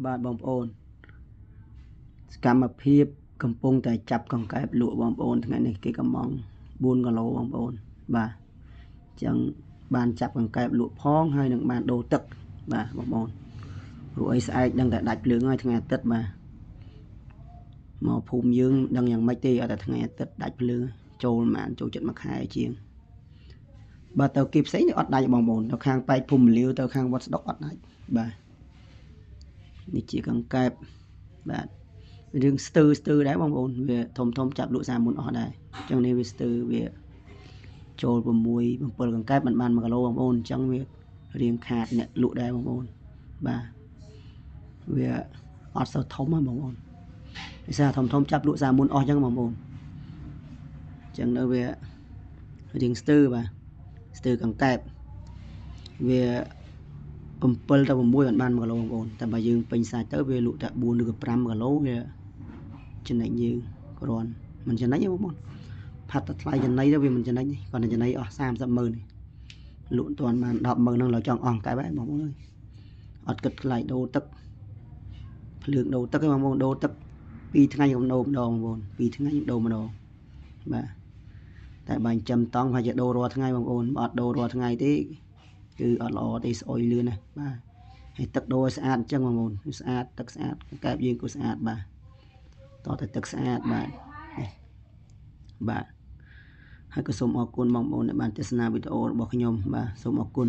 បាទបងប្អូនសកម្មភាពកំពុងតែចាប់កង្កែបលក់បងប្អូនថ្ងៃនេះគេកំង4គីឡូបងប្អូនបាទអញ្ចឹងបានចាប់កង្កែបលក់ផងហើយនឹងបានដូរទឹកបាទបងប្អូនព្រោះអីស្អែកដឹងតែដាច់ភ្លើងហើយថ្ងៃអាទិត្យបាទមកភូមិយើងដឹងយ៉ាងម៉េចទេអត់តែថ្ងៃអាទិត្យដាច់ភ្លើងចូលចិត្តមួយខែជាងបាទទៅគេផ្សេងអត់ដាច់បងប្អូនទៅខាងប៉ែកភូមិលាវទៅខាងវត្តស្ដុកអត់ដាច់បាទនេះជាកង្កែបបាទរឿងស្ទើដែរបងប្អូនវាធំចាប់លក់សារមុនអស់ដែរអញ្ចឹងនេះវាស្ទើវាចូល6 7កង្កែបបាន1គីឡូបងប្អូនអញ្ចឹងវារៀងខាតអ្នកលក់ដែរបងប្អូនបាទវាអត់សូវធំហ្នឹងបងប្អូនភាសាធំចាប់លក់សារមុនអស់អញ្ចឹងបងប្អូនអញ្ចឹងនៅវារៀងស្ទើបាទស្ទើកង្កែបវា7ទៅ6បាន1គីឡូបងប្អូនតែបើយើងពេញសាច់ទៅវាលក់តែ4ឬក៏5គីឡូវាចំណេញយើងគ្រាន់មិនចំណេញទេបងប្អូនផាត់តែថ្លៃចំណីទៅវាមិនចំណេញទេគាត់តែចំណីអស់30ម៉ឺនលក់មិនទាន់បាន10ម៉ឺនហ្នឹងเราចង់អស់កែបហើយបងប្អូនអើយអត់គិតថ្លៃដូរទឹកភ្លើងដូរទឹកទេបងប្អូនដូរទឹក2ថ្ងៃខ្ញុំដូរម្ដងបងប្អូន2ថ្ងៃខ្ញុំដូរម្ដងបាទតែបើចិញ្ចឹមតង់ហើយជាដូររាល់ថ្ងៃបងប្អូនអត់ដូររាល់ថ្ងៃទេគឺអត់ល្អទេស្អុយលឿនណាបាទហើយទឹកដូរឲ្យស្អាតអញ្ចឹងបងប្អូនស្អាតទឹកស្អាតកែបយើងក៏ស្អាតបាទតតែទឹកស្អាតបាទហើយក៏សូមអរគុណបងប្អូនដែលបានទស្សនាវីដេអូរបស់ខ្ញុំបាទសូមអរគុណ